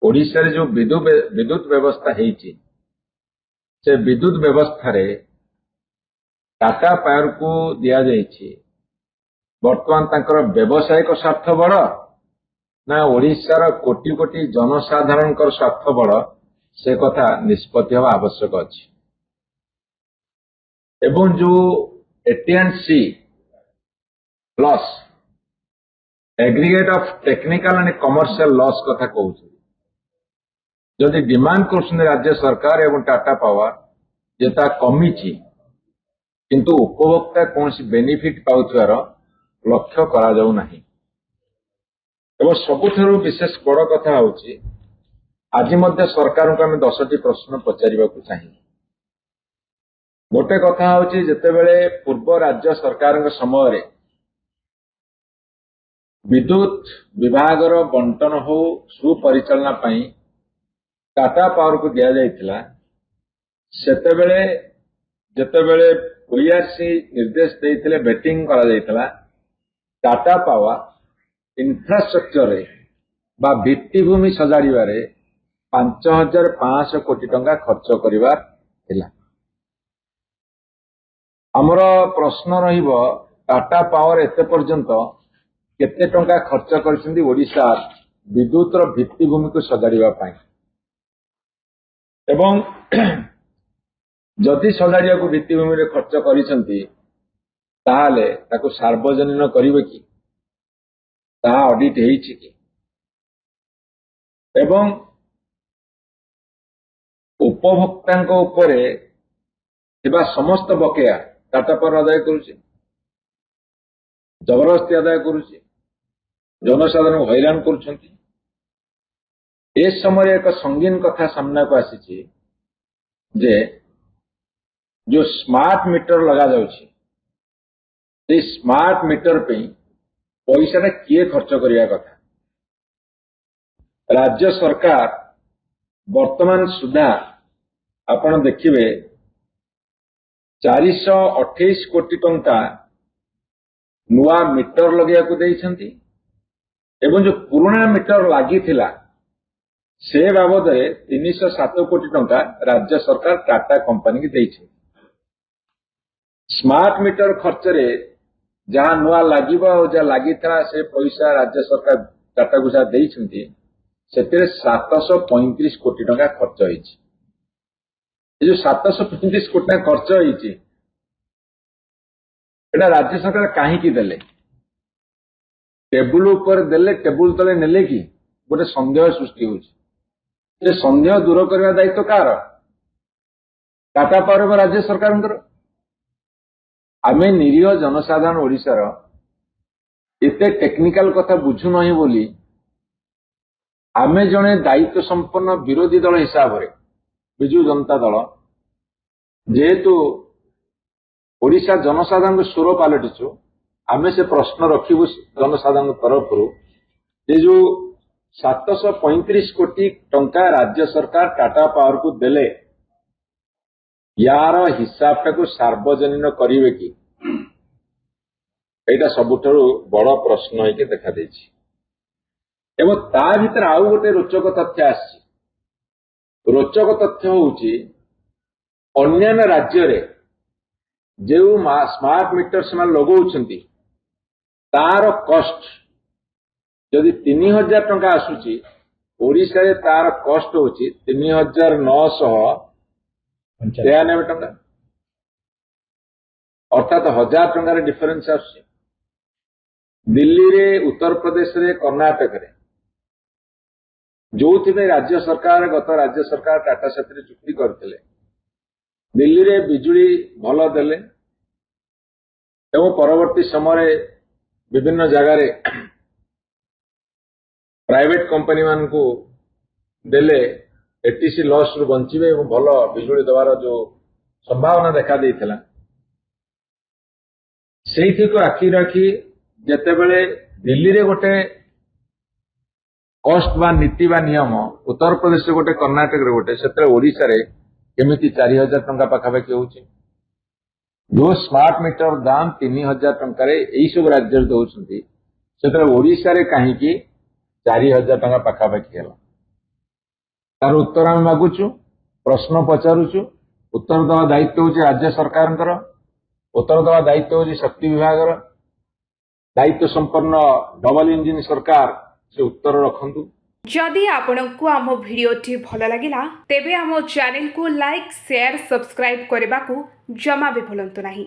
ओडिशा रे जो विद्युत व्यवस्था हेची से विद्युत व्यवस्था रे टाटा पावर को दिया जाइछि वर्तमान तांकर व्यवसायिक स्वार्थ बड़ ना ओडिशार कोटी कोटी जनसाधारण स्वार्थ बड़ से कथा निष्पत्ति हवा आवश्यक अछि एवं जो AT and C loss aggregate of technical and commercial loss कथा कहूँ जदि डिमांड कर राज्य सरकार एवं टाटा पावर जेता कमी किंतु उपभोक्ता कौन बेनिफिट पाउथार लक्ष्य करा जाऊ नहीं एवं सबुठारु विशेष बड़ कथा होची आज मध्य सरकार को आम 10टी प्रश्न पचारिबा को चाहिए गोटे कथा होची जेतेबेले पूर्व राज्य सरकार समय रे विद्युत विभाग बंटन हो सुपरिचालना पई टाटा पावर को दिया जाइथिला सेतेबेले जेतेबेले ओईआरसी निर्देश देइथिले बेटिंग करा जाइथिला टाटा पावर इंफ्रास्ट्रक्चर रे बा भित्तिभूमि सजाड़िबारे 5500 कोटी टंका खर्च करिबार थिला हमर प्रश्न रहिबो टाटा पावर एते पर्यंत केते टंका खर्च करछन्ती ओडिशा विद्युत रो भित्तिभूमि को सजाड़िबा पई एवं जदि सजाड़िया को भित्तिभूमि रे खर्च करिसन्ती ताहाले ताको सार्वजनीन करिवे कि ताहा ऑडिट हेइछि कि एवं उपभोक्तांक उपरे थिबा समस्त बकेया टाटा पावर आदाय करुछि जबरदस्ती आदाय करुछि जनसाधारण हैरान करुछन्ती ए समय एक संगीन कथा सामना को आसीछि जे जो स्मार्ट मीटर लगा जाउछि से स्मार्ट मीटर पे पैसा किए खर्च करिया कथा राज्य सरकार वर्तमान सुधा आपण देखिबे 428 कोटी टंका नुआ मीटर लगिया को देइछन्ती एवं जो पुराना मीटर लागि थिला से बाबद 307 कोटी टंका राज्य सरकार टाटा कंपनी की देइछे स्मार्ट मीटर खर्च रे जहाँ नुआ लागिबा और जहाँ लागिथा से पैसा राज्य सरकार टाटा को जहाँ देइछन्ती सेते 735 कोटी टंका खर्च होइछि जो 735 कोटी टंका खर्च होइछि एटा राज्य सरकार काहे की देले टेबुल ऊपर देले टेबुल तले नेले की गोटे संदेह सृष्टि होछि से संदेह दूर करबा दायित्व कार टाटा पावर राज्य सरकार आमे निरीह जनसाधारण ओडिशार एते टेक्निकल कथा बुझु नहीं बोली आमे जने दायित्व संपन्न विरोधी दल हिसाब रे बिजू जनता दल जेहेतु ओडिशा जनसाधारण स्वर पलटिचु आमे से प्रश्न रखिबु जनसाधारण तरफ ये जो 735 कोटी टंका राज्य सरकार टाटा पावर को देले यार हिसाब टाको सार्वजनीन करिवे कि एटा सबुठारु बड़ प्रश्न होइके देखा देछि एवं ता भीतर आउ गोटे रोचक तथ्य आछि रोचक तथ्य होउछि अन्य राज्य रे जो स्मार्ट मीटर से लगौछन्ती तार कॉस्ट जदि 3000 टंका आसुची ओडिशा रे तार कॉस्ट होउछि 3993 टंका अर्थात 1000 टंका रे डिफरेंस आसुची दिल्ली रे उत्तर प्रदेश रे कर्नाटक रे जो राज्य सरकार गत राज्य सरकार टाटा साथी चुक्ति करथिले दिल्ली रे बिजुली भल देले एवं परवर्ती समय विभिन्न जगार प्राइवेट कंपनी मान को देले एटीसी लॉस रु बंचिबे एवं भल बिजुली देवार जो संभावना देखा देइथिला सेठी को आखि राखी जेतेबेले दिल्ली रे गोटे कॉस्ट बा नीति बा नियम उत्तर प्रदेश रे गोटे कर्नाटक रे गोटे सेते ओडिशा रे केमिति 4000 टंका पाखापाखि होउछि जो स्मार्ट मीटर दाम 3000 टंका रे एई सब राज्य दउछन्ती सेते ओडिशा रे काहे कि 4000 टंका पाखापाखि होला तार उत्तर आम मागुचु प्रश्न पचारुचु उत्तर दवा दायित्व हूँ राज्य सरकार उत्तर दवा दायित्व हूँ शक्ति विभाग दायित्व संपन्न डबल इंजिन सरकार से उत्तर रखंतु। जदि आपंक आम भिडी भल लगा तेब आम चैनल को लाइक शेयर सब्सक्राइब करने को जमा भी भूलु नहीं।